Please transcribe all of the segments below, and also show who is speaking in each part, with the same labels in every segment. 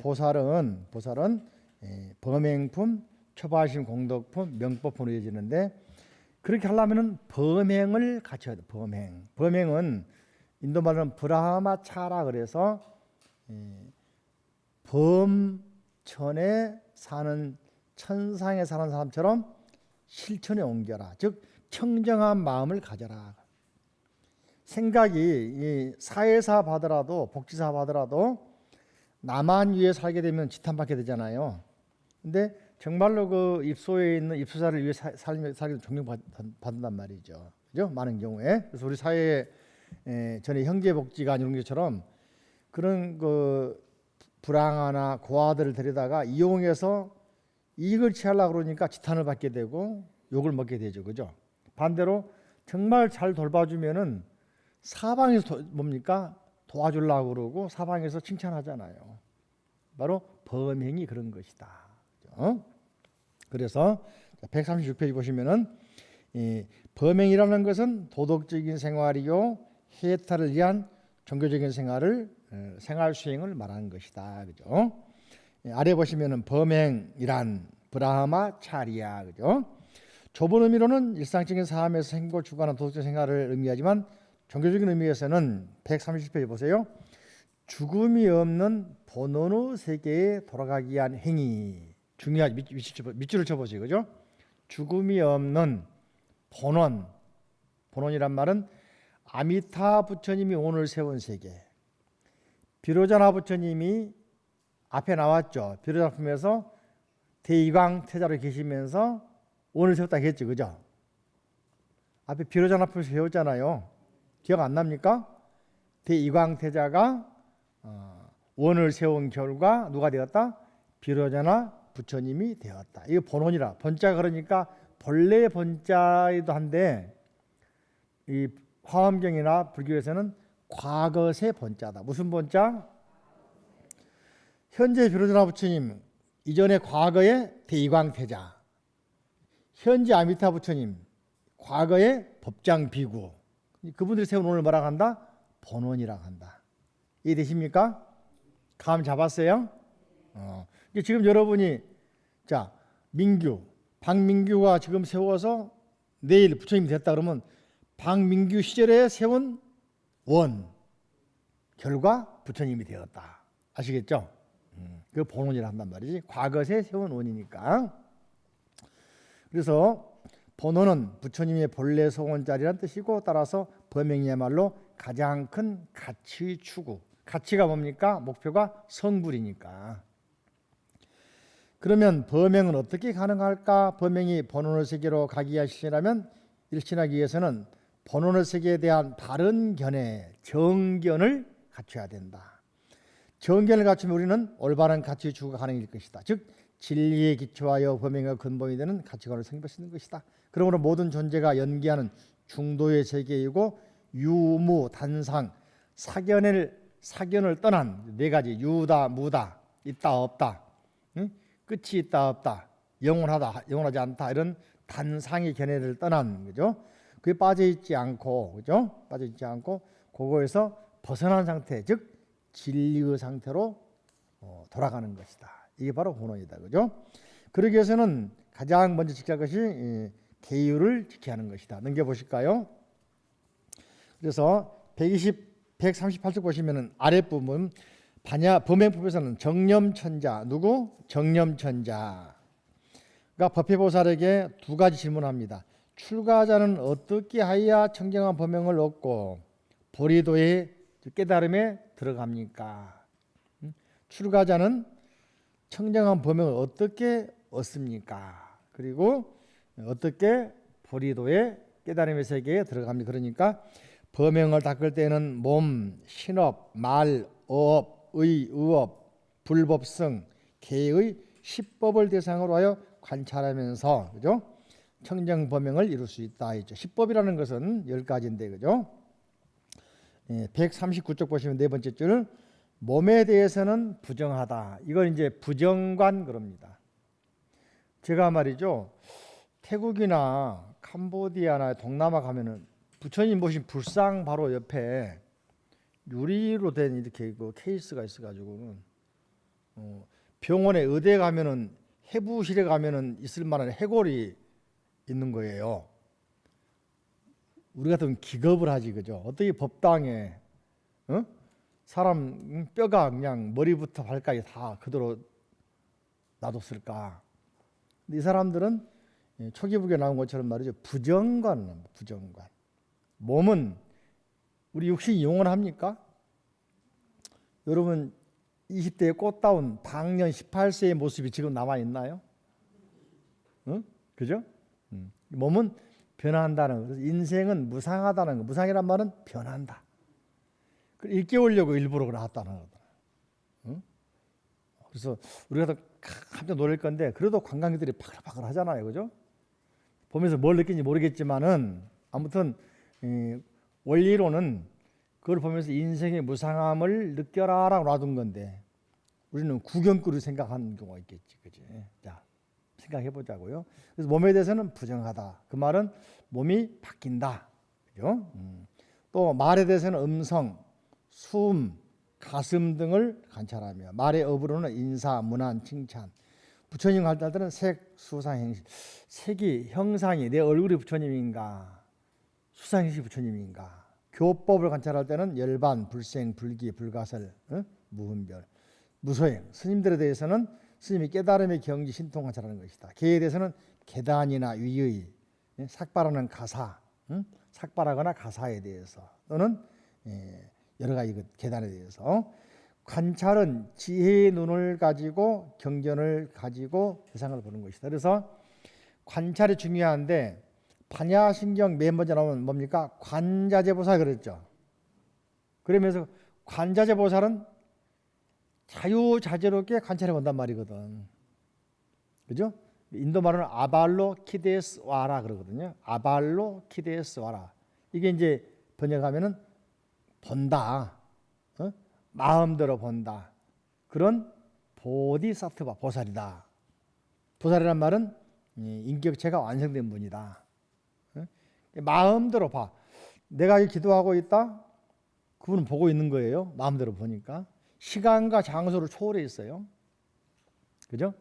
Speaker 1: 보살은 범행품, 초바심, 공덕품, 명법품으로 이어지는데 그렇게 하려면은 범행을 갖춰야 돼. 범행은 인도 말로는 브라하마차라 그래서 범천에 사는 천상에 사는 사람처럼 실천에 옮겨라. 즉 청정한 마음을 가져라. 생각이 이 사회사 받으라도 복지사 받으라도 나만 위해 살게 되면 지탄받게 되잖아요. 근데 정말로 그 입소에 있는 입소자를 위해 살게 존경받는단 말이죠. 그죠? 많은 경우에. 그래서 우리 사회에 전에 형제복지관 이런 것처럼 그런 그 불황아나 고아들을 데려다가 이용해서 이익을 취하려고 그러니까 지탄을 받게 되고 욕을 먹게 되죠. 그죠? 반대로 정말 잘 돌봐주면은 사방에서 뭡니까? 도와주려고 그러고 사방에서 칭찬하잖아요. 바로 범행이 그런 것이다. 그죠? 그래서 136페이지 보시면은 이 범행이라는 것은 도덕적인 생활이요 해탈을 위한 종교적인 생활 수행을 말하는 것이다. 그죠? 아래 보시면은 범행이란 브라하마 차리야. 그죠? 좁은 의미로는 일상적인 삶에서 생活을 주관하는 도덕적 생활을 의미하지만 종교적인 의미에서는 130페이지 보세요. 죽음이 없는 본원의 세계에 돌아가기 위한 행위. 중요하지. 밑줄을 쳐보세요. 그죠? 죽음이 없는 본원이란 말은 아미타 부처님이 오늘 세운 세계. 비로자나 부처님이 앞에 나왔죠. 비로자품에서 대이광 태자로 계시면서 오늘 세웠다 했죠. 그죠? 앞에 비로자나품에서 세웠잖아요. 기억 안 납니까? 대이광 태자가 원을 세운 결과 누가 되었다? 비로자나 부처님이 되었다. 이거 본원이라. 본자 그러니까 본래 본자이기도 한데 이 화엄경이나 불교에서는 과거세 본자다. 무슨 본자? 현재 비로자나 부처님, 이전에 과거의 대이광태자, 현재 아미타 부처님, 과거의 법장 비구. 그분들이 세운 오늘 뭐라고 한다? 본원이라고 한다. 이해되십니까? 감 잡았어요? 지금 여러분이 자 박민규가 지금 세워서 내일 부처님이 됐다 그러면 박민규 시절에 세운 원 결과 부처님이 되었다. 아시겠죠? 그 본원이라 한단 말이지. 과거에 세운 원이니까. 그래서 본원은 부처님의 본래 소원자리란 뜻이고 따라서 범행이야말로 가장 큰 가치 추구. 가치가 뭡니까? 목표가 성불이니까. 그러면 범행은 어떻게 가능할까? 범행이 본원의 세계로 가기 위한 실천이라면 일신하기 위해서는 본원의 세계에 대한 바른 견해, 정견을 갖춰야 된다. 정견을 갖추면 우리는 올바른 가치 추구가 가능할 것이다. 즉 진리에 기초하여 범행의 근본이 되는 가치관을 성립할 수 있는 것이다. 그러므로 모든 존재가 연기하는 중도의 세계이고 유무, 단상, 사견을 떠난 네 가지 유다, 무다, 있다, 없다, 끝이 있다, 없다, 영원하다, 영원하지 않다 이런 단상의 견해를 떠난 거죠. 그게 빠져있지 않고, 그죠? 빠져있지 않고 그거에서 벗어난 상태, 즉 진리의 상태로 돌아가는 것이다. 이게 바로 본원이다, 그죠? 그러기 위해서는 가장 먼저 지켜야 할 것이 계율을 지켜야 하는 것이다. 넘겨보실까요? 그래서 138쪽 보시면은 아랫부분 범행법에서는 정념천자, 누구? 정념천자. 그러니까 법회보살에게 두 가지 질문합니다. 출가자는 어떻게 하여야 청정한 범행을 얻고 보리도의 깨달음에 들어갑니까? 출가자는 청정한 범행을 어떻게 얻습니까? 그리고 어떻게 보리도의 깨달음의 세계에 들어갑니까? 그러니까 범행을 닦을 때는 몸, 신업, 말, 어업, 의업, 불법성, 계의 10법을 대상으로 하여 관찰하면서, 그죠? 청정 범행을 이룰 수 있다 했죠. 10법이라는 것은 10가지인데, 그죠? 139쪽 보시면 네 번째 줄, 몸에 대해서는 부정하다. 이건 이제 부정관 그럽니다. 제가 말이죠, 태국이나 캄보디아나 동남아 가면은 부처님 보신 불상 바로 옆에 유리로 된 이렇게 그 케이스가 있어가지고는 병원에 의대에 가면은 해부실에 가면은 있을 만한 해골이 있는 거예요. 우리 같으면 기겁을 하지, 그죠? 어떻게 법당에 사람 뼈가 그냥 머리부터 발까지 다 그대로 놔뒀을까? 근데 이 사람들은 초기북에 나온 것처럼 말이죠. 부정관. 몸은 우리 육신이 영원합니까? 여러분 20대의 꽃다운 방년 18세의 모습이 지금 남아 있나요? 그죠? 몸은 변한다는 거. 그래서 인생은 무상하다는 거. 무상이란 말은 변한다. 일깨우려고 일부러 나왔다는 거다. 그래서 우리가 더 깜짝 놀랄 건데 그래도 관광객들이 바글바글 하잖아요, 그죠? 보면서 뭘 느끼는지 모르겠지만은 아무튼 원리로는 그걸 보면서 인생의 무상함을 느껴라라고 놔둔 건데 우리는 구경거리 생각하는 경우가 있겠지, 그지? 자, 생각해 보자고요. 그래서 몸에 대해서는 부정하다. 그 말은 몸이 바뀐다, 그죠? 또 말에 대해서는 음성, 숨, 가슴 등을 관찰하며 말의 업으로는 인사, 문안, 칭찬. 부처님 관찰할 때는 색, 수상, 행실. 색이, 형상이 내 얼굴이 부처님인가, 수상, 행실이 부처님인가. 교법을 관찰할 때는 열반, 불생, 불기, 불가설, 무분별, 무소행. 스님들에 대해서는 스님이 깨달음의 경지, 신통 관찰하는 것이다. 개에 대해서는 계단이나 위의, 삭발하는 가사, 삭발하거나 가사에 대해서 또는 여러 가지 계단에 대해서. 관찰은 지혜의 눈을 가지고 경전을 가지고 세상을 보는 것이다. 그래서 관찰이 중요한데 반야신경 맨 먼저 나오면 뭡니까? 관자재보살 그랬죠. 그러면서 관자재보살은 자유자재롭게 관찰해 본단 말이거든. 그죠? 인도 말로는 아발로 키데스 와라 그러거든요. 아발로 키데스 와라. 이게 이제 번역하면은 본다. 마음대로 본다. 그런 보디사트바 보살이다. 보살이란 말은 인격체가 완성된 분이다. 마음대로 봐. 내가 기도하고 있다. 그분은 보고 있는 거예요. 마음대로 보니까. 시간과 장소를 초월해 있어요. 그죠?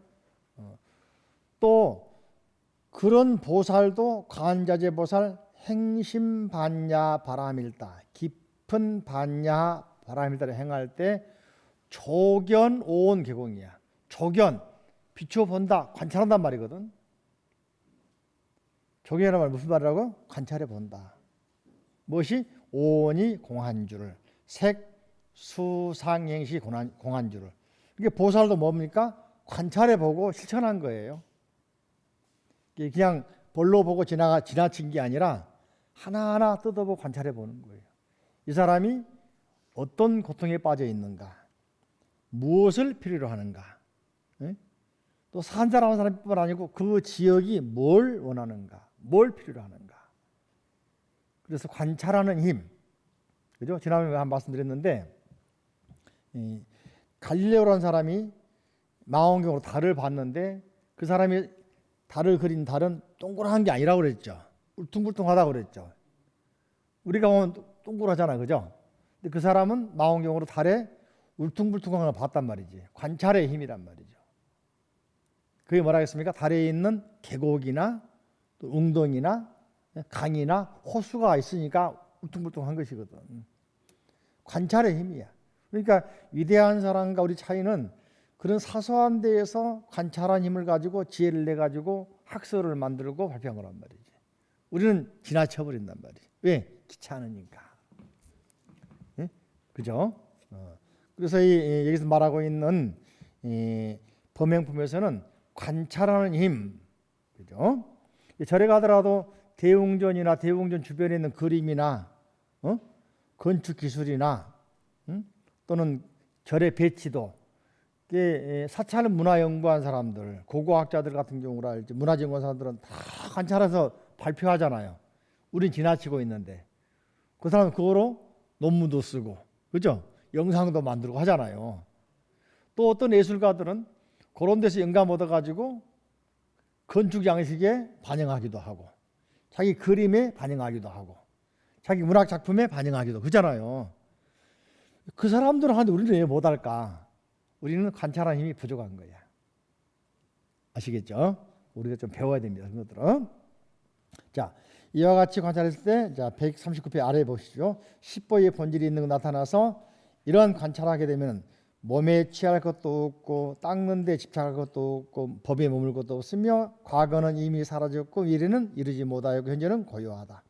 Speaker 1: 또 그런 보살도 관자재 보살 행심반야 바람일다. 깊은 반야 바람일다를 행할 때 조견 오온 개공이야. 조견 비춰본다, 관찰한단 말이거든. 조견이라는 말 무슨 말이라고? 관찰해 본다. 무엇이? 오온이 공한주를, 색, 수, 상, 행시 공한주를. 이게 보살도 뭡니까? 관찰해 보고 실천한 거예요. 그냥 볼로 보고 지나친 게 아니라 하나하나 뜯어보고 관찰해 보는 거예요. 이 사람이 어떤 고통에 빠져 있는가, 무엇을 필요로 하는가, 또 산자라는 사람뿐만 아니고 그 지역이 뭘 원하는가, 뭘 필요로 하는가. 그래서 관찰하는 힘, 그죠? 지난번에 한 말씀드렸는데 갈릴레오라는 사람이 망원경으로 달을 봤는데 그 사람이 달을 그린 달은 동그란 게 아니라고 그랬죠. 울퉁불퉁하다고 그랬죠. 우리가 보면 동그랗잖아, 그죠? 근데 그 사람은 망원경으로 달에 울퉁불퉁한 걸 봤단 말이지. 관찰의 힘이란 말이죠. 그게 뭐라 했습니까? 달에 있는 계곡이나 또 웅덩이나 강이나 호수가 있으니까 울퉁불퉁한 것이거든. 관찰의 힘이야. 그러니까 위대한 사람과 우리 차이는 그런 사소한 데에서 관찰한 힘을 가지고 지혜를 내 가지고 학설을 만들고 발표한 거란 말이지. 우리는 지나쳐버린단 말이지. 왜? 귀찮으니까. 예? 그죠? 그래서 여기서 말하고 있는 범행품에서는 관찰하는 힘, 그죠? 절에 가더라도 대웅전이나 대웅전 주변에 있는 그림이나 건축 기술이나 또는 절의 배치도 사찰 문화 연구한 사람들, 고고학자들 같은 경우라 문화 연구한 사람들은 다 관찰해서 발표하잖아요. 우린 지나치고 있는데 그 사람은 그거로 논문도 쓰고, 그죠? 영상도 만들고 하잖아요. 또 어떤 예술가들은 그런 데서 영감 얻어가지고 건축 양식에 반영하기도 하고, 자기 그림에 반영하기도 하고, 자기 문학 작품에 반영하기도 그러잖아요. 그 사람들은 하는데 우리는 왜 못할까? 우리는 관찰하는 힘이 부족한 거야. 아시겠죠? 우리가 좀 배워야 됩니다. 그런 것들은. 자, 이와 같이 관찰했을 때, 자 139페이지 아래 보시죠. 십보의 본질이 있는 거 나타나서 이러한 관찰하게 되면 몸에 취할 것도 없고 닦는 데 집착할 것도 없고 법에 머물 것도 없으며 과거는 이미 사라졌고 미래는 이루지 못하였고 현재는 고요하다.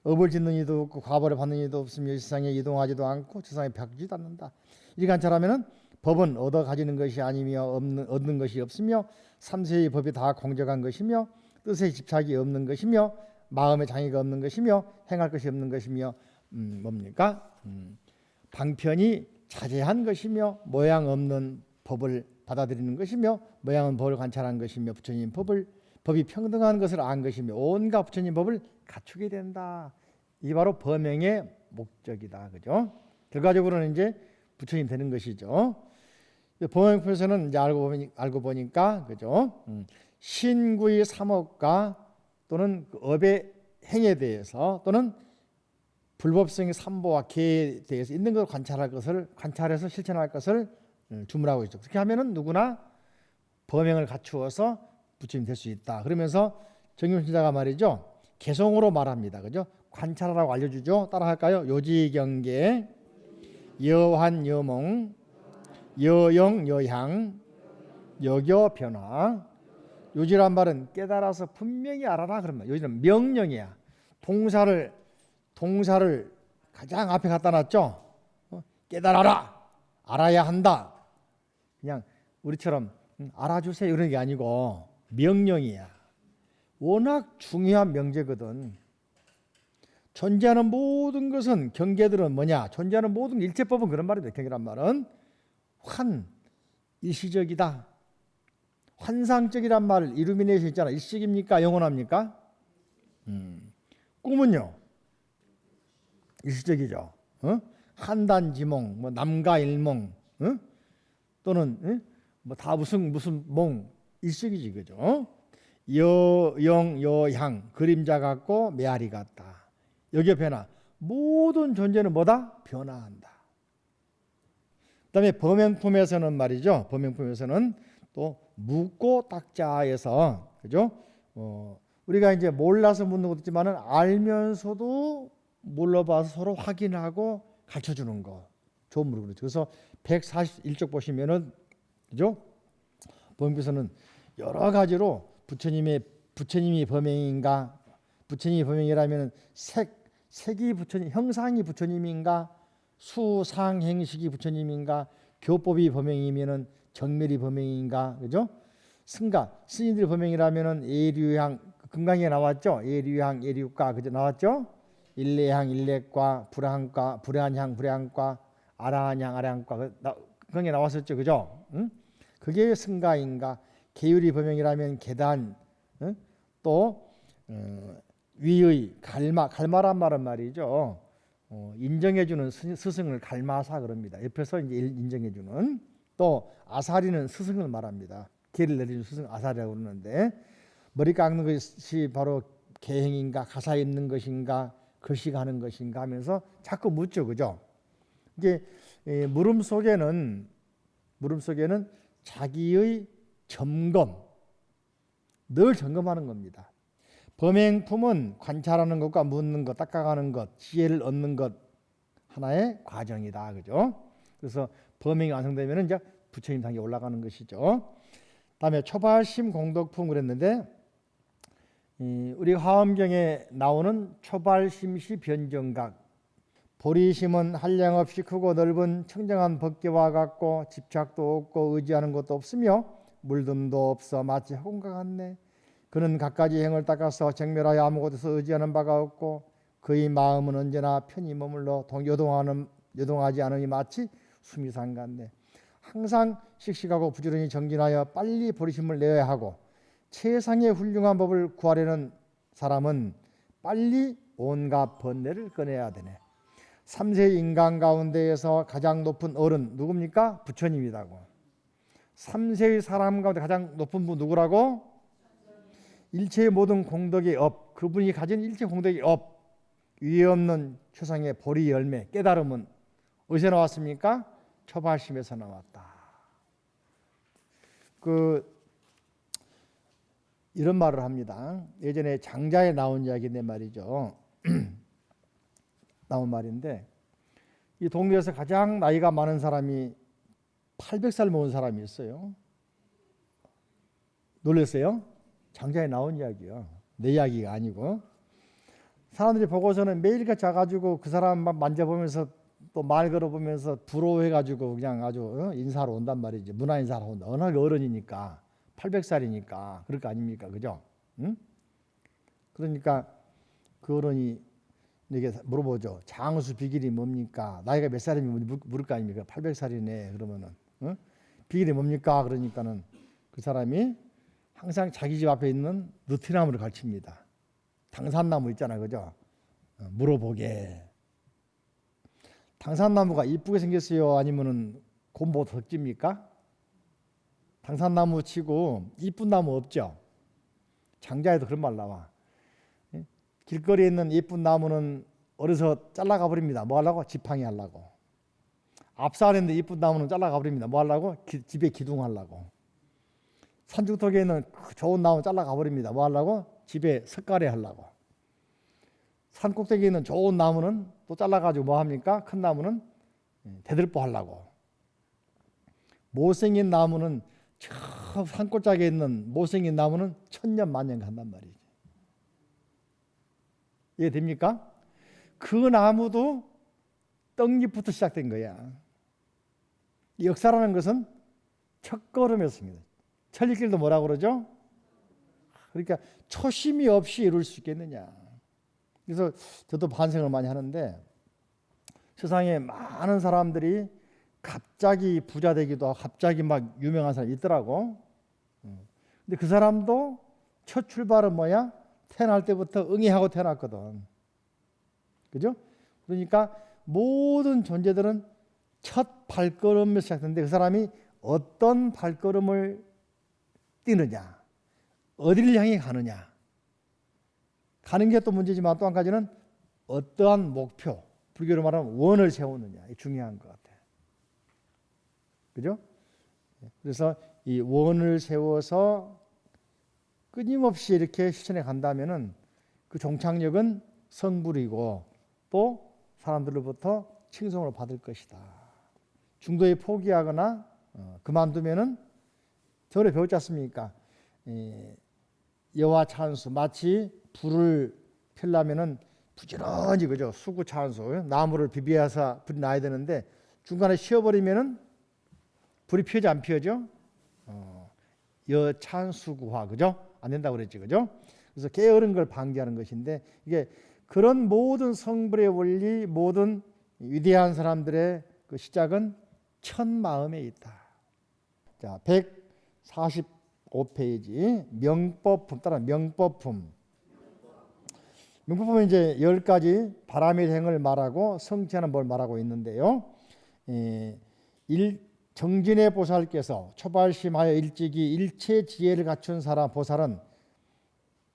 Speaker 1: 업을 짓는 이도 없고 과보를 받는 이도 없으며 이 세상에 이동하지도 않고 세상에 바뀌지도 않는다. 이 관찰하면은 법은 얻어 가지는 것이 아니며 얻는 것이 없으며 삼세의 법이 다 공정한 것이며 뜻에 집착이 없는 것이며 마음에 장애가 없는 것이며 행할 것이 없는 것이며 뭡니까? 방편이 자제한 것이며 모양 없는 법을 받아들이는 것이며 모양 없는 법을 관찰한 것이며 부처님 법이 평등한 것을 안 것이며 온갖 부처님 법을 갖추게 된다. 이게 바로 범행의 목적이다. 그죠? 결과적으로는 이제 부처님 되는 것이죠. 범행표에서는 이제 알고 보니까 그죠? 신구의 삼업과 또는 그 업의 행에 대해서 또는 불법성의 삼보와 계에 대해서 있는 것을 관찰해서 실천할 것을 주문하고 있죠. 그렇게 하면은 누구나 범행을 갖추어서 부처님 될 수 있다. 그러면서 정경신자가 말이죠. 개성으로 말합니다. 그죠? 관찰하라고 알려주죠. 따라할까요? 요지경계, 여환, 여몽, 여영, 여향, 여교, 변화. 요지란 말은 깨달아서 분명히 알아라 그런 말. 요지는 명령이야. 동사를 가장 앞에 갖다 놨죠. 깨달아라. 알아야 한다. 그냥 우리처럼 알아주세요 이런 게 아니고 명령이야. 워낙 중요한 명제거든. 존재하는 모든 것은 경계들은 뭐냐? 존재하는 모든 일체법은 그런 말이다. 경계란 말은 일시적이다. 환상적이란 말을 이루미네이션 있잖아. 일시적입니까? 영원합니까? 꿈은요? 일시적이죠. 한단지몽, 뭐 남가일몽, 또는 뭐 다 무슨 몽 일시적이지 그죠? 여영 여향 그림자 같고 메아리 같다. 여기에 변화. 모든 존재는 뭐다? 변화한다. 그다음에 범행품에서는 말이죠. 범행품에서는 또 묻고 닦자에서 그죠? 우리가 이제 몰라서 묻는 것도 있지만은 알면서도 몰라봐서 서로 확인하고 가르쳐 주는 거. 좋은 물건. 그래서 141쪽 보시면은 그죠? 범행에서는 여러 가지로 부처님이 범행인가? 부처님이 범행이라면 색이 부처님, 형상이 부처님인가? 수상행식이 부처님인가? 교법이 범행이면은 정멸이 범행인가? 그죠? 스님들이 범행이라면은 예류향 금강에 나왔죠? 예류향 예류가 그죠? 나왔죠? 일례향 일례과 불안향 불안과 아라한향 아라한과 그게 나왔었죠. 그죠? 응? 그게 승가인가? 계율이 범행이라면 계단 또 위의 갈마란 말은 말이죠. 인정해주는 스승을 갈마사 그럽니다. 옆에서 이제 인정해주는 또 아사리는 스승을 말합니다. 계를 내려주는 스승 아사리라고 그러는데 머리 깎는 것이 바로 계행인가 가사 있는 것인가 글씨가 하는 것인가 하면서 자꾸 묻죠. 그죠? 이게 물음 속에는 자기의 점검 늘 점검하는 겁니다. 범행품은 관찰하는 것과 묻는 것, 닦아가는 것, 지혜를 얻는 것 하나의 과정이다. 그죠? 그래서 범행이 완성되면 이제 부처님 단계에 올라가는 것이죠. 다음에 초발심 공덕품 그랬는데 우리 화엄경에 나오는 초발심시 변정각 보리심은 한량없이 크고 넓은 청정한 법계와 같고 집착도 없고 의지하는 것도 없으며 물듦도 없어 마치 허공과 같네. 그는 갖가지 행을 닦아서 정멸하여 아무것에서 의지하는 바가 없고 그의 마음은 언제나 편히 머물러 요동하지 않으니 마치 수미산 같네. 항상 씩씩하고 부지런히 정진하여 빨리 보리심을 내어야 하고 최상의 훌륭한 법을 구하려는 사람은 빨리 온갖 번뇌를 꺼내야 되네. 삼세 인간 가운데에서 가장 높은 어른 누굽니까? 부처님이라고. 삼세의 사람 가운데 가장 높은 분 누구라고? 일체의 모든 공덕의 업, 그분이 가진 일체 공덕의 업, 위에 없는 최상의 보리 열매 깨달음은 어디서 나왔습니까? 초발심에서 나왔다. 이런 말을 합니다. 예전에 장자에 나온 이야기인데 말이죠. 나온 말인데 이 동네에서 가장 나이가 많은 사람이 800살 먹은 사람이 있어요. 놀랐어요? 장자에 나온 이야기요. 내 이야기가 아니고. 사람들이 보고서는 매일같이 와가지고 그 사람만 만져보면서 또 말 걸어보면서 부러워해가지고 그냥 아주 인사하러 온단 말이지. 문화 인사하러 온다. 워낙 어른이니까 800살이니까 그럴 거 아닙니까, 그죠? 응? 그러니까 그 어른이 이게 물어보죠. 장수 비결이 뭡니까? 나이가 몇 살이면 물을 거 아닙니까? 800살이네. 그러면은 비결이 뭡니까? 그러니까는 그 사람이 항상 자기 집 앞에 있는 느티나무를 가르칩니다. 당산나무 있잖아, 그죠? 물어보게. 당산나무가 이쁘게 생겼어요? 아니면은 곰보 덕집니까? 당산나무 치고 이쁜 나무 없죠? 장자에도 그런 말 나와. 길거리에 있는 예쁜 나무는 어려서 잘라가 버립니다. 뭐 하려고? 지팡이 하려고. 앞산에 있는 예쁜 나무는 잘라가 버립니다. 뭐 하려고? 집에 기둥하려고. 산중턱에 있는 좋은 나무 잘라가 버립니다. 뭐 하려고? 집에 석가래 하려고. 산 꼭대기에 있는 좋은 나무는 또 잘라가지고 뭐 합니까? 큰 나무는 대들보 하려고. 못생긴 나무는 저 산골짜기에 있는 못생긴 나무는 천년 만년 간단 말이지. 이해됩니까? 그 나무도 떡잎부터 시작된 거야. 역사라는 것은 첫걸음이었습니다. 천리길도 뭐라고 그러죠? 그러니까 초심이 없이 이룰 수 있겠느냐. 그래서 저도 반성을 많이 하는데 세상에 많은 사람들이 갑자기 부자 되기도 하고 갑자기 막 유명한 사람이 있더라고. 근데 그 사람도 첫 출발은 뭐야? 태어날 때부터 응애하고 태어났거든. 그죠? 그러니까 모든 존재들은 첫 발걸음을 시작했는데 그 사람이 어떤 발걸음을 뛰느냐, 어디를 향해 가느냐. 가는 게 또 문제지만 또 한 가지는 어떠한 목표, 불교로 말하면 원을 세우느냐. 이게 중요한 것 같아요. 그죠? 그래서 이 원을 세워서 끊임없이 이렇게 실천해 간다면은 그 종착역은 성불이고 또 사람들로부터 칭송을 받을 것이다. 중도에 포기하거나 그만두면은 전에 배웠지 않습니까? 여와 찬수, 마치 불을 펴려면은 부지런히 그죠? 수구 찬수, 나무를 비비어서 불이 나야 되는데 중간에 쉬어버리면은 불이 피어지 안 피어져? 여찬수구화, 그죠? 안 된다고 그랬지, 그죠? 그래서 게으른 걸 방지하는 것인데 이게 그런 모든 성불의 원리, 모든 위대한 사람들의 그 시작은 첫 마음에 있다. 자, 145페이지 명법품 따라 명법품. 명법품은 이제 10가지 바람의 행을 말하고 성취하는 뭘 말하고 있는데요. 정진의 보살께서 초발심하여 일찍이 일체 지혜를 갖춘 사람 보살은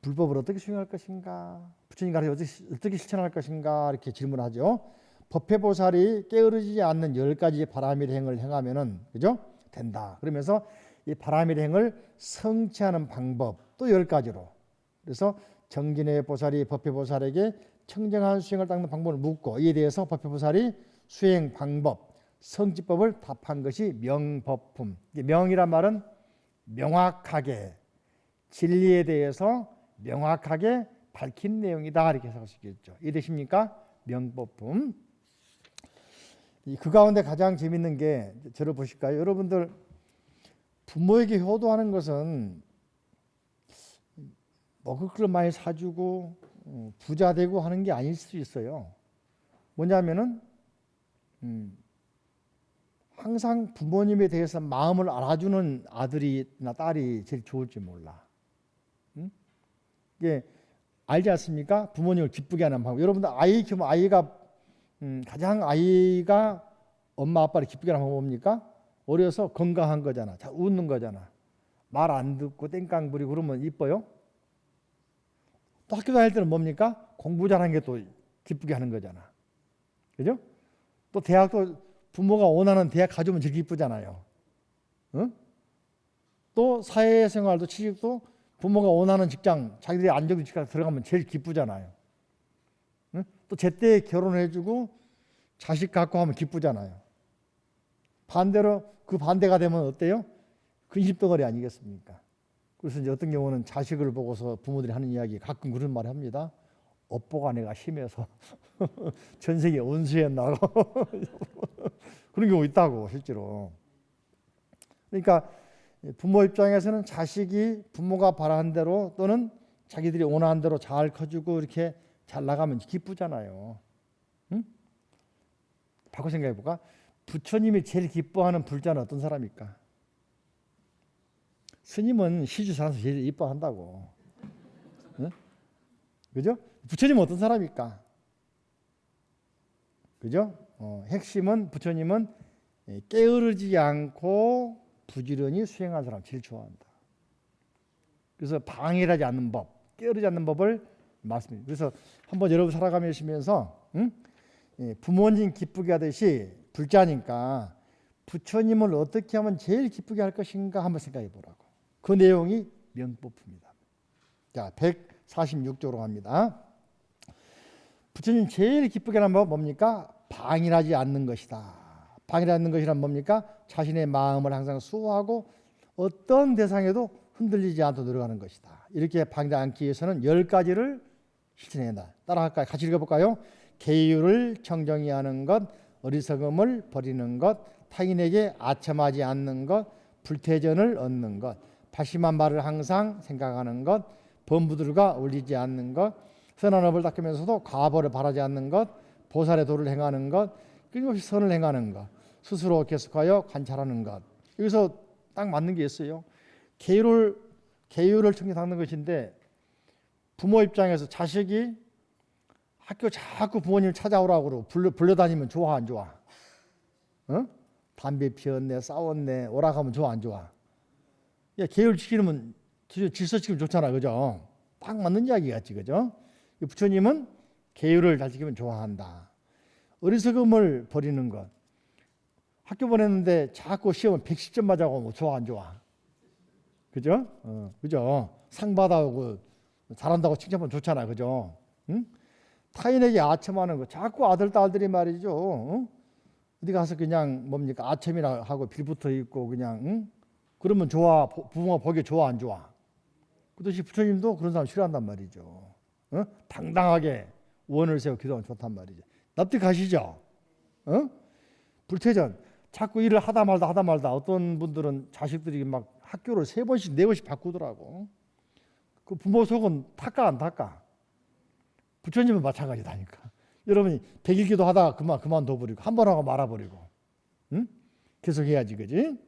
Speaker 1: 불법을 어떻게 수행할 것인가? 부처님 가르쳐 어떻게 실천할 것인가? 이렇게 질문하죠. 법회보살이 게으르지 않는 10가지 바람의 행을 행하면은 그죠? 된다. 그러면서 이 바람의 행을 성취하는 방법 또 10가지로. 그래서 정진의 보살이 법회보살에게 청정한 수행을 닦는 방법을 묻고 이에 대해서 법회보살이 수행 방법, 성취법을 답한 것이 명법품. 명이란 말은 명확하게 진리에 대해서 명확하게 밝힌 내용이다 이렇게 해석할 수 있겠죠. 이해되십니까? 명법품. 그 가운데 가장 재밌는 게 저를 보실까요? 여러분들 부모에게 효도하는 것은 먹을 걸 많이 사주고 부자 되고 하는 게 아닐 수 있어요. 뭐냐면은 항상 부모님에 대해서 마음을 알아주는 아들이나 딸이 제일 좋을지 몰라. 이게 알지 않습니까? 부모님을 기쁘게 하는 방법. 여러분들 아이 키우면 아이가 가장 아이가 엄마 아빠를 기쁘게 하는 방법이 뭡니까? 어려서 건강한 거잖아. 잘 웃는 거잖아. 말 안 듣고 땡깡 부리고 그러면 이뻐요? 또 학교 다닐 때는 뭡니까? 공부 잘하는 게 또 기쁘게 하는 거잖아. 그죠? 또 대학도 부모가 원하는 대학 가져오면 제일 기쁘잖아요. 응? 또 사회생활도 취직도 부모가 원하는 직장, 자기들이 안정된 직장 들어가면 제일 기쁘잖아요. 응? 또 제때 결혼해주고 자식 갖고 하면 기쁘잖아요. 반대로 그 반대가 되면 어때요? 근심덩어리 아니겠습니까? 그래서 이제 어떤 경우는 자식을 보고서 부모들이 하는 이야기, 가끔 그런 말을 합니다. 업보가 내가 심해서 전생에 원수였나고 그런 경우 있다고 실제로. 그러니까 부모 입장에서는 자식이 부모가 바라는 대로 또는 자기들이 원하는 대로 잘 커지고 이렇게 잘 나가면 기쁘잖아요. 응? 바꿔 생각해 볼까? 부처님이 제일 기뻐하는 불자는 어떤 사람일까? 스님은 시주 살아서 제일 이뻐한다고. 응? 그죠? 부처님은 어떤 사람일까? 그죠? 핵심은 부처님은 게으르지 않고 부지런히 수행하는 사람 제일 좋아한다. 그래서 방해하지 않는 법, 게으르지 않는 법을 말씀해요. 그래서 한번 여러분 살아가시면서 응? 부모님 기쁘게 하듯이 불자니까 부처님을 어떻게 하면 제일 기쁘게 할 것인가 한번 생각해 보라고. 그 내용이 명법입니다. 자, 146조로 갑니다. 부처님 제일 기쁘게 하는 법 뭡니까? 방일하지 않는 것이다. 방일하지 않는 것이란 뭡니까? 자신의 마음을 항상 수호하고 어떤 대상에도 흔들리지 않도록 노력하는 것이다. 이렇게 방일하지 않기 위해서는 10가지를 실천해야 한다. 따라할까요? 같이 읽어볼까요? 계율을 청정히 하는 것, 어리석음을 버리는 것, 타인에게 아첨하지 않는 것, 불태전을 얻는 것, 발심한 말을 항상 생각하는 것, 범부들과 어울리지 않는 것, 선한 업을 닦으면서도 과보를 바라지 않는 것, 보살의 도를 행하는 것, 끊임없이 선을 행하는 것, 스스로 계속하여 관찰하는 것. 여기서 딱 맞는 게 있어요. 계율을 청정히 닦는 것인데 부모 입장에서 자식이 학교 자꾸 부모님 찾아오라고 그러고 불러다니면 좋아 안 좋아? 어? 담배 피웠네, 싸웠네, 오락하면 좋아 안 좋아? 야, 계율 지키면 질서 지키면 좋잖아, 그죠? 딱 맞는 이야기 같지, 그죠? 부처님은 계율을 잘 지키면 좋아한다. 어리석음을 버리는 것. 학교 보냈는데 자꾸 시험은 110점 맞아고 뭐 좋아 안 좋아? 그죠? 그죠? 상 받아오고 잘한다고 칭찬하면 좋잖아, 그죠? 응? 타인에게 아첨하는 거. 자꾸 아들, 딸들이 말이죠. 어디 가서 그냥 뭡니까? 아첨이라 하고 빌붙어 있고 그냥 응? 그러면 좋아. 부모가 보기에 좋아 안 좋아? 그렇듯이 부처님도 그런 사람 싫어한단 말이죠. 당당하게 원을 세워 기도하면 좋단 말이죠. 납득하시죠? 불태전. 자꾸 일을 하다 말다 어떤 분들은 자식들이 막 학교를 3번씩 4번씩 바꾸더라고. 그 부모 속은 탁까 안 탁까? 부처님은 마찬가지다니까. 여러분이 100일 기도하다가 그만둬버리고 한 번 하고 말아버리고 응? 계속 해야지, 그지?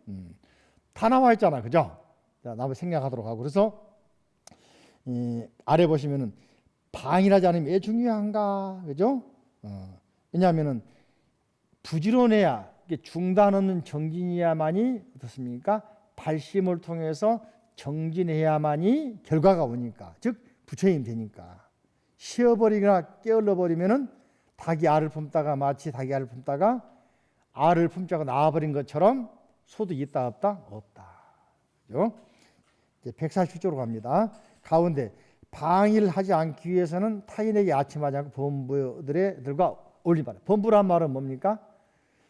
Speaker 1: 다 나와 있잖아, 그죠? 자, 나도 생각하도록 하고. 그래서 아래 보시면은 방일하지 않으면 왜 중요한가, 그죠? 왜냐하면은 부지런해야 중단 없는 정진이야만이 어떻습니까? 발심을 통해서 정진해야만이 결과가 오니까, 즉 부처님 되니까. 쉬어버리거나 깨어러버리면은 닭이 알을 품다가 마치 닭이 알을 품다가 알을 품자고 나와버린 것처럼 소득이 있다 없다? 없다. 그죠? 이제 147조로 갑니다. 가운데 방일하지 않기 위해서는 타인에게 아첨하지 않고 범부들과 어울리지 마라. 범부란 말은 뭡니까?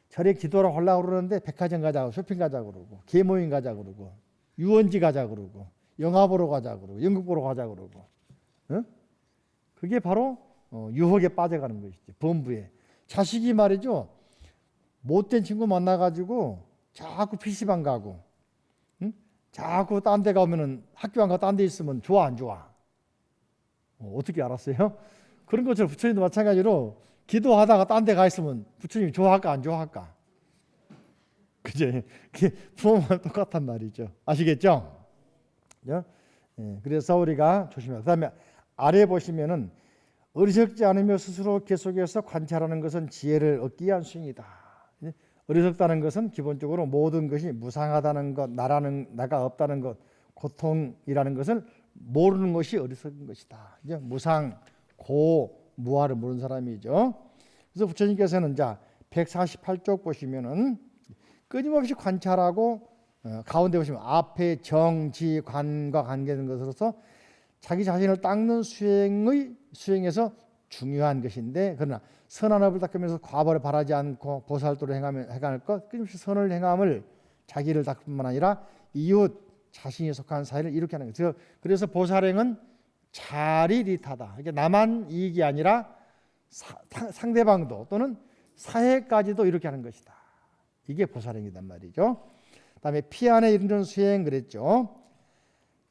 Speaker 1: 절에 기도를 하려고 그러는데 백화점 가자고 쇼핑 가자고 그러고 계모임 가자고 그러고 유원지 가자고 그러고 영화 보러 가자고 그러고 연극 보러 가자고 그러고 그게 바로 유혹에 빠져가는 것이죠. 범부에. 자식이 말이죠. 못된 친구 만나가지고 자꾸 PC방 가고 자꾸 딴 데 가면은 학교 안 가고 딴 데 있으면 좋아 안 좋아? 어떻게 알았어요? 그런 것처럼 부처님도 마찬가지로 기도하다가 딴 데 가 있으면 부처님이 좋아할까 안 좋아할까? 그제? 그게 부모만 똑같단 말이죠. 아시겠죠? 예, 그래서 우리가 조심해야. 그다음에 아래 보시면은 어리석지 않으며 스스로 계속해서 관찰하는 것은 지혜를 얻기 위한 수행이다. 어리석다는 것은 기본적으로 모든 것이 무상하다는 것, 나가 없다는 것, 고통이라는 것을 모르는 것이 어리석은 것이다. 이제 무상, 고, 무아를 모르는 사람이죠. 그래서 부처님께서는 자 148쪽 보시면은 끊임없이 관찰하고 가운데 보시면 앞에 정지 관과 관계된 것으로서 자기 자신을 닦는 수행에서 중요한 것인데, 그러나 선한 업을 닦으면서 과보를 바라지 않고 보살도를 행할 것, 끊임없이 선을 행함을 자기를 닦을 뿐만 아니라 이웃 자신이 속한 사회를 이렇게 하는 거죠. 그래서 보살행은 자리리타다. 이게 나만 이익이 아니라 상대방도 또는 사회까지도 이렇게 하는 것이다. 이게 보살행이단 말이죠. 그다음에 피안에 이르는 수행 그랬죠.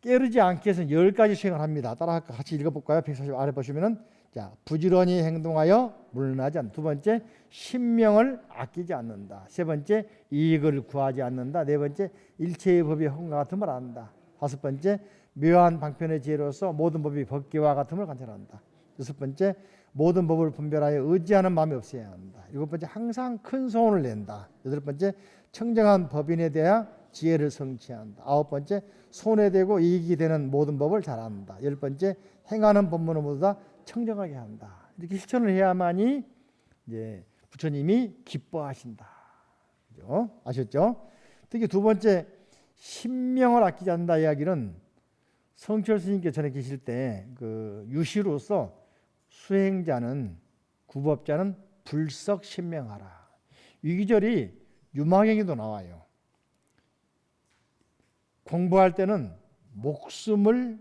Speaker 1: 깨르지 않기 위해서는 10가지 수행을 합니다. 따라 같이 읽어볼까요? 140 아래 보시면은, 자, 부지런히 행동하여 물러나지 않는다. 두 번째, 신명을 아끼지 않는다. 세 번째, 이익을 구하지 않는다. 네 번째, 일체의 법이 허공과 같음을 안다. 다섯 번째, 묘한 방편의 지혜로서 모든 법이 법계와 같음을 관찰한다. 여섯 번째, 모든 법을 분별하여 의지하는 마음이 없어야 한다. 일곱 번째, 항상 큰 소원을 낸다. 여덟 번째, 청정한 법인에 대하여 지혜를 성취한다. 아홉 번째, 손에 대고 이익이 되는 모든 법을 잘 안다. 열 번째, 행하는 법문을 모두 다 청정하게 한다. 이렇게 실천을 해야만이 이제 부처님이 기뻐하신다. 그죠? 아셨죠? 특히 두 번째, 신명을 아끼지 않는다 이야기는 성철 스님께 전에 계실 때 그 유시로서 수행자는 구법자는 불석 신명하라. 위기절이 유망행에도 나와요. 공부할 때는 목숨을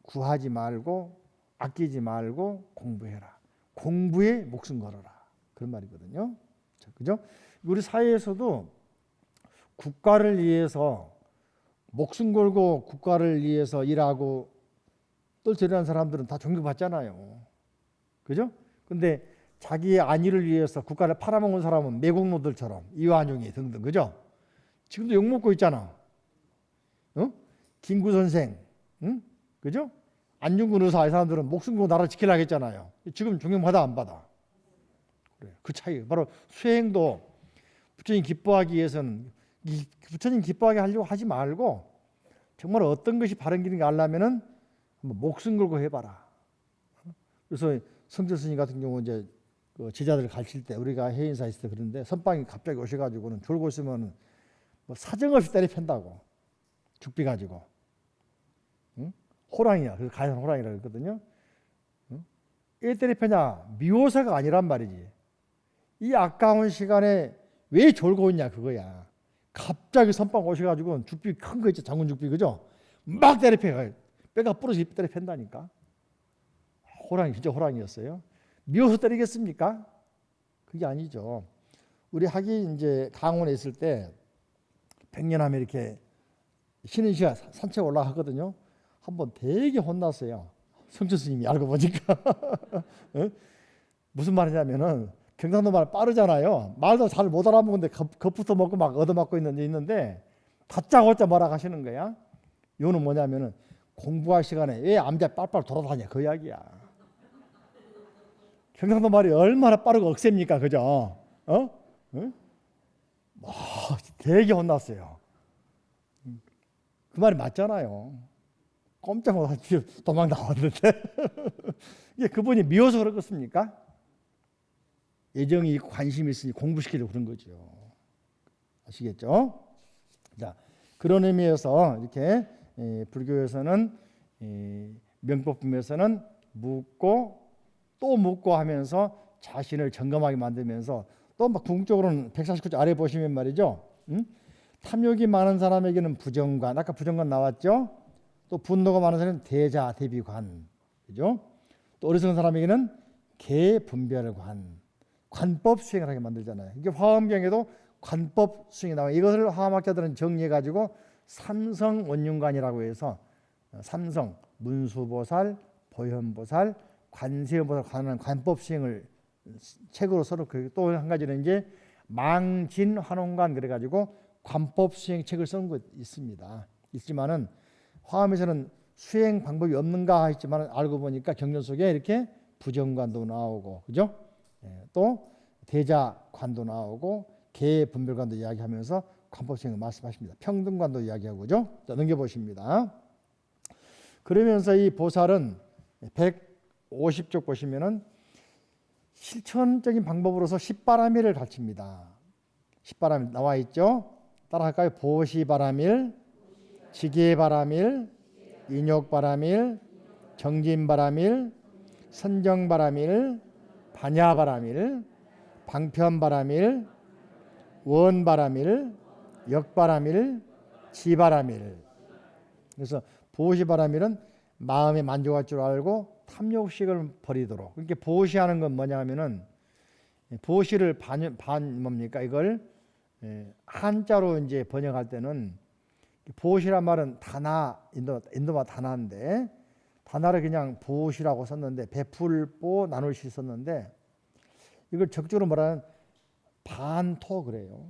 Speaker 1: 구하지 말고 아끼지 말고 공부해라. 공부에 목숨 걸어라. 그런 말이거든요. 그죠? 우리 사회에서도 국가를 위해서 목숨 걸고 국가를 위해서 일하고 떨쳐리는 사람들은 다 존경받잖아요. 그죠? 근데 자기의 안위를 위해서 국가를 팔아먹은 사람은 매국노들처럼 이완용이 등등, 그죠? 지금도 욕먹고 있잖아. 김구 선생, 그죠? 안중근 의사, 이 사람들은 목숨 걸고 나라 지키려고 했잖아요. 지금 존경받아 안 받아? 그래. 그 차이. 바로 수행도 부처님 기뻐하기 위해서는 부처님 기뻐하게 하려고 하지 말고 정말 어떤 것이 바른 길인가 알려면은 목숨 걸고 해봐라. 그래서 성철 스님 같은 경우 이제 그 제자들 가르칠 때 우리가 해인사 있을 때 그런데 선방이 갑자기 오셔가지고는 졸고 있으면 뭐 사정없이 때려 팬다고. 죽비 가지고. 응? 호랑이야. 그래서 가연 호랑이라고 했거든요. 응? 왜 때려 패냐? 미워서가 아니란 말이지. 이 아까운 시간에 왜 졸고 있냐 그거야. 갑자기 선방 오셔가지고 죽비 큰 거 있죠. 장군 죽비, 그죠? 막 때려 패요. 뼈가 부러져 때려 팬다니까. 호랑이, 진짜 호랑이였어요. 미워서 때리겠습니까? 그게 아니죠. 우리 학이 이제 강원에 있을 때 백년하면 이렇게 쉬는 시간 산책 올라가거든요. 한번 되게 혼났어요. 성철 스님이 알고 보니까. 무슨 말이냐면은 경상도 말 빠르잖아요. 말도 잘 못 알아먹는데 겁부터 먹고 막 얻어맞고 있는데 다짜고짜 뭐라 하시는 거야. 이거는 뭐냐면은 공부할 시간에 왜 암자 빨빨 돌아다녀 그 이야기야. 경상도 말이 얼마나 빠르고 억셉니까, 그죠? 응? 되게 혼났어요. 그 말이 맞잖아요. 꼼짝 못하고 도망 나왔는데 이게 그분이 미워서 그렇겠습니까? 애정이 있고 관심이 있으니 공부시키려고 그런 거죠. 아시겠죠? 자, 그런 의미에서 이렇게 불교에서는 명법품에서는 묻고 또 묻고 하면서 자신을 점검하게 만들면서 또 막 궁극적으로는 149조 아래 보시면 말이죠. 탐욕이 많은 사람에게는 부정관, 아까 부정관 나왔죠. 또 분노가 많은 사람은 대자 대비관, 그죠? 또 어리석은 사람에게는 개분별관, 관법 수행을 하게 만들잖아요. 이게 화엄경에도 관법 수행이 나와요. 이것을 화엄학자들은 정리해가지고 삼성원륜관이라고 해서 삼성, 문수보살, 보현보살, 관세음보살 관한 관법 수행을 책으로 써놓고 또 한 가지는 이제 망진환원관 그래가지고 관법 수행 책을 쓴 것 있습니다. 있지만은 화엄에서는 수행 방법이 없는가 했지만 알고 보니까 경전 속에 이렇게 부정관도 나오고, 그죠? 또 대자관도 나오고 개분별관도 이야기하면서 관법 수행을 말씀하십니다. 평등관도 이야기하고, 그죠? 자, 넘겨보십니다. 그러면서 이 보살은 150쪽 보시면은 실천적인 방법으로서 십바라밀을 가르칩니다. 십바라밀 나와 있죠. 따라할까요? 보시바라밀, 지게바라밀, 인욕바라밀, 정진바라밀, 선정바라밀, 반야바라밀, 방편바라밀, 원바라밀, 역바라밀, 지바라밀. 그래서 보시바라밀은 마음에 만족할 줄 알고 탐욕식을 버리도록. 이렇게 보시하는 건 뭐냐 하면은 보시를 반 뭡니까? 이걸 한자로 이제 번역할 때는 보시란 말은 다나, 인도말 다나인데 다나를 그냥 보시라고 썼는데 베풀보 나눌 시 썼는데 이걸 적절히 말하면 반토 그래요.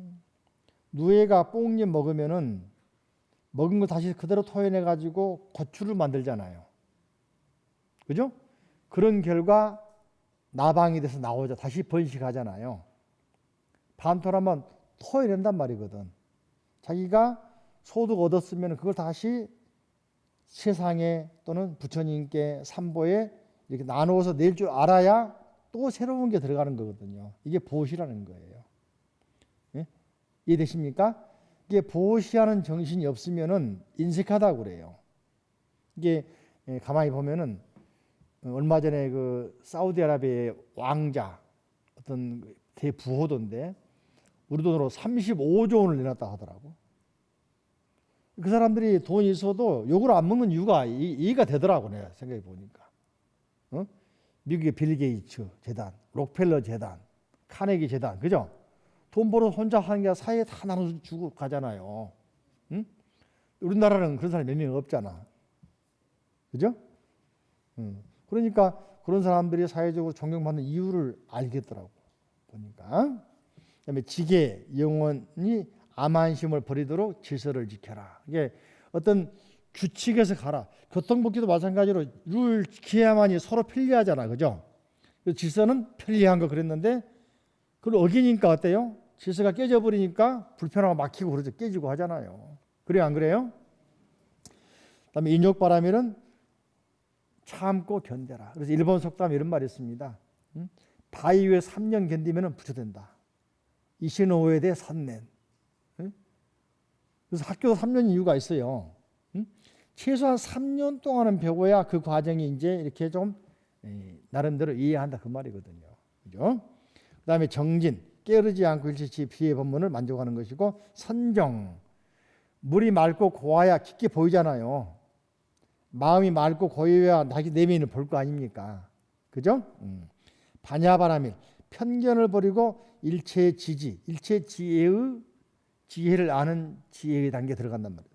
Speaker 1: 누에가 뽕잎 먹으면은 먹은 거 다시 그대로 토해내 가지고 고추를 만들잖아요. 그죠? 그런 결과 나방이 돼서 나오자 다시 번식하잖아요. 반토라면 토해낸단 말이거든. 자기가 소득 얻었으면 그걸 다시 세상에 또는 부처님께 삼보에 이렇게 나누어서 낼 줄 알아야 또 새로운 게 들어가는 거거든요. 이게 보시라는 거예요. 예? 이해되십니까? 이게 보시하는 정신이 없으면은 인색하다고 그래요. 이게 가만히 보면은 얼마 전에 그 사우디아라비아의 왕자 어떤 대부호도인데 우리 돈으로 35조 원을 내놨다 하더라고. 그 사람들이 돈이 있어도 욕을 안 먹는 이유가 이해가 되더라고 내가 생각해 보니까. 미국의 빌 게이츠 재단, 록펠러 재단, 카네기 재단, 그죠? 돈 벌어 혼자 하는 게 사회에 다 나눠주고 가잖아요. 응? 우리나라는 그런 사람이 몇 명 없잖아. 그죠? 그러니까 그런 사람들이 사회적으로 존경받는 이유를 알겠더라고 보니까. 그다음에 지게 영원히 암한심을 버리도록 질서를 지켜라. 이게 어떤 규칙에서 가라. 교통법규도 마찬가지로 룰 지켜야만이 서로 편리하잖아, 그죠? 질서는 편리한 거 그랬는데 그걸 어기니까 어때요? 질서가 깨져버리니까 불편하고 막히고 그러죠. 깨지고 하잖아요. 그래요, 안 그래요? 그다음에 인욕바라밀은 참고 견뎌라. 그래서 일본 속담에 이런 말이 있습니다. 바위 위에 3년 견디면 부처된다. 이시노우에 대해 선낸. 그래서 학교도 3년 이유가 있어요. 최소한 3년 동안은 배워야 그 과정이 이제 이렇게 좀 나름대로 이해한다 그 말이거든요. 그죠? 그다음에 정진, 깨어르지 않고 일체치 비의 법문을 만족하는 것이고, 선정, 물이 맑고 고와야 깊게 보이잖아요. 마음이 맑고 고여야 자기 내면을 볼 거 아닙니까? 그죠? 반야바라밀, 편견을 버리고 일체 지지, 일체 지혜의 지혜를 아는 지혜의 단계에 들어간단 말이에요.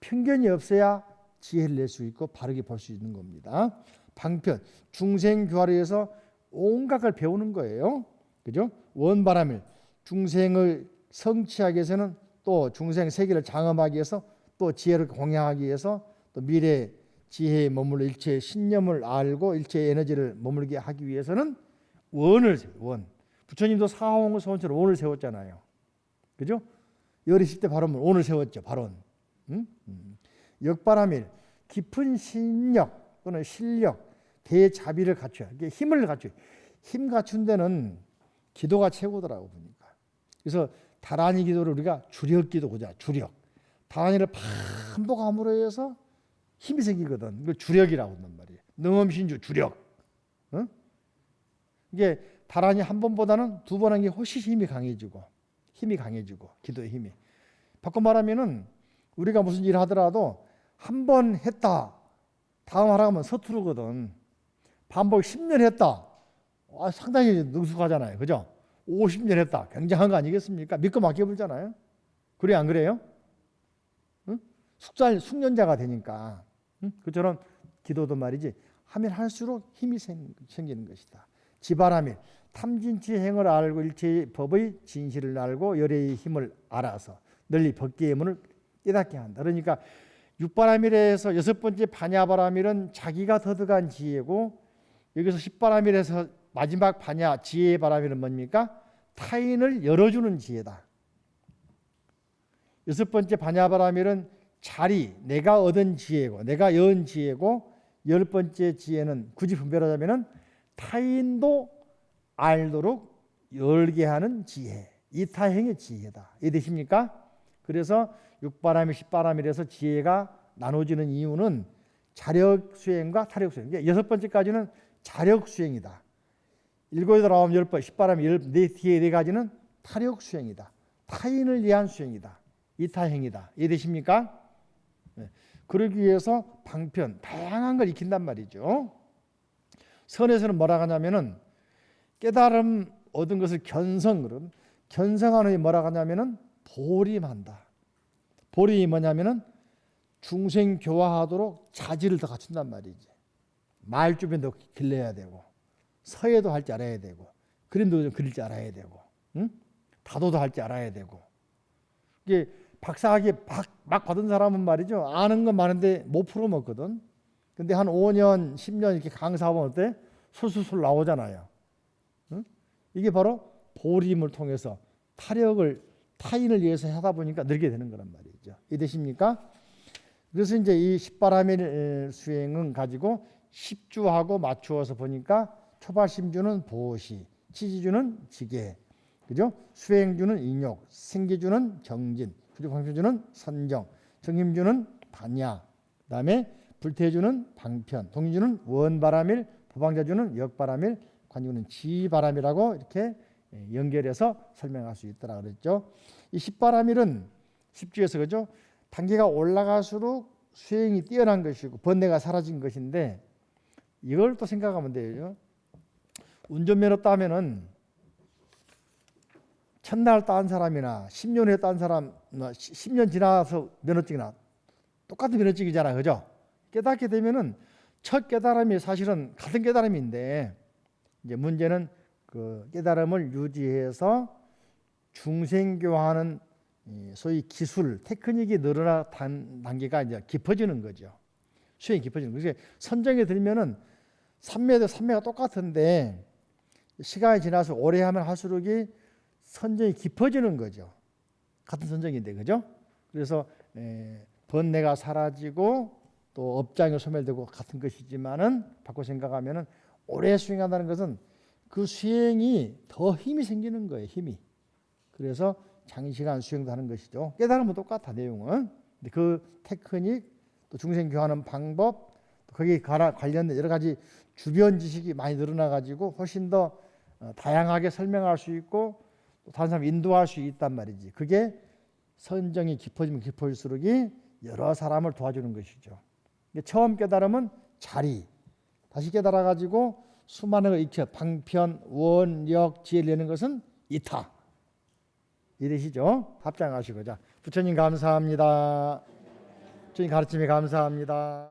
Speaker 1: 편견이 없어야 지혜를 낼 수 있고 바르게 볼 수 있는 겁니다. 방편, 중생교화를 위해서 온갖 걸 배우는 거예요. 그죠? 원바라밀, 중생을 성취하기 위해서는 또 중생 세계를 장엄하기 위해서 또 지혜를 공양하기 위해서 또 미래 지혜에 머물러 일체의 신념을 알고 일체의 에너지를 머물게 하기 위해서는 원을 세워. 원. 부처님도 사홍을 소원처럼 원을 세웠잖아요. 그죠? 열이십 대 발언을 원을 세웠죠. 발언. 역바라밀, 깊은 신력 또는 실력, 대자비를 갖춰야. 이게 힘을 갖춰. 힘 갖춘 데는 기도가 최고더라고 보니까. 그래서 다란이 기도를 우리가 주력 기도 보자. 주력. 다란이를 반복함으로 해서 힘이 생기거든. 이걸 주력이라고 한단 말이에요. 능엄신주 주력. 어? 이게 다란이 한 번보다는 두 번 한 게 훨씬 힘이 강해지고 기도의 힘이. 바꿔 말하면은 우리가 무슨 일 하더라도 한 번 했다. 다음 하라 하면 서투르거든. 반복 10년 했다. 상당히 능숙하잖아요. 그죠? 50년 했다. 굉장한 거 아니겠습니까? 믿고 맡겨보잖아요. 그래 안 그래요? 응? 숙련자가 되니까. 응? 그처럼 기도도 말이지. 하면 할수록 힘이 생기는 것이다. 지바라밀, 탐진치 행을 알고 일체의 법의 진실을 알고 열애의 힘을 알아서 널리 법계의 문을 깨닫게 한다. 그러니까 육바라밀에서 여섯 번째 반야바라밀은 자기가 터득한 지혜고, 여기서 십바라밀에서 마지막 반야 지혜의 바라밀은 뭡니까? 타인을 열어주는 지혜다. 여섯 번째 반야바라밀은 자리, 내가 얻은 지혜고 내가 연 지혜고, 열 번째 지혜는 굳이 분별하자면은 타인도 알도록 열게 하는 지혜, 이타행의 지혜다. 이해되십니까? 그래서 육바람이 십바람이라서 지혜가 나눠지는 이유는 자력 수행과 타력 수행. 여섯 번째까지는 자력 수행이다. 일곱, 여덟, 아홉, 열 번, 십바람이 네 뒤에 네 가지는 타력 수행이다. 타인을 위한 수행이다. 이타행이다. 이해되십니까? 네. 그러기 위해서 방편, 다양한 걸 익힌단 말이죠. 선에서는 뭐라 하냐면은 깨달음 얻은 것을 견성으로, 견성하는 게 뭐라 하냐면은 보림한다. 보림이 뭐냐면은 중생 교화하도록 자질을 더 갖춘단 말이지. 말주변도 길러야 되고, 서예도 할 줄 알아야 되고, 그림도 좀 그릴 줄 알아야 되고, 응? 다도도 할 줄 알아야 되고. 이게 박사학위 막 받은 사람은 말이죠. 아는 건 많은데 못 풀어먹거든. 근데 한 5년, 10년 이렇게 강사하면 어때? 술술술 나오잖아요. 응? 이게 바로 보림을 통해서 타력을 타인을 위해서 하다 보니까 늘게 되는 거란 말이죠. 이해되십니까? 그래서 이제 이 십바람일 수행은 가지고 십주하고 맞추어서 보니까 초발심주는 보시, 치지주는 지계, 그죠? 수행주는 인욕, 생기주는 정진, 그리고 방편주는 선정, 정임주는 반야, 그다음에 불태주는 방편, 동인주는 원바람일, 보방자주는 역바람일, 관주는 지바람이라고 이렇게 연결해서 설명할 수 있더라 그랬죠. 이 십바람일은 십주에서 그죠? 단계가 올라갈수록 수행이 뛰어난 것이고 번뇌가 사라진 것인데 이걸 또 생각하면 돼요. 운전면허 따면은 첫날 딴 사람이나 10년 후에 딴 사람, 10년 지나서 면허증이나 똑같은 면허증이잖아, 그죠? 깨닫게 되면은 첫 깨달음이 사실은 같은 깨달음인데 이제 문제는 그 깨달음을 유지해서 중생교화하는 소위 기술, 테크닉이 늘어나 단계가 이제 깊어지는 거죠. 수행이 깊어지는 거죠. 선정에 들면은 산매가 똑같은데 시간이 지나서 오래 하면 할수록이 선정이 깊어지는 거죠. 같은 선정인데, 그죠? 그래서 번뇌가 사라지고 또 업장이 소멸되고 같은 것이지만은 바꿔 생각하면은 오래 수행한다는 것은 그 수행이 더 힘이 생기는 거예요. 힘이. 그래서 장시간 수행도 하는 것이죠. 깨달음은 똑같아 내용은. 근데 그 테크닉, 또 중생 교화하는 방법, 또 거기에 관련된 여러 가지 주변 지식이 많이 늘어나 가지고 훨씬 더 다양하게 설명할 수 있고 또 다른 사람 인도할 수 있단 말이지. 그게 선정이 깊어지면 깊어질수록이 여러 사람을 도와주는 것이죠. 처음 깨달음은 자리, 다시 깨달아 가지고 수많은 걸 익혀 방편, 원, 역, 지혜를 내는 것은 이타. 이러시죠? 합장하시고. 자, 부처님 감사합니다. 부처님 가르침에 감사합니다.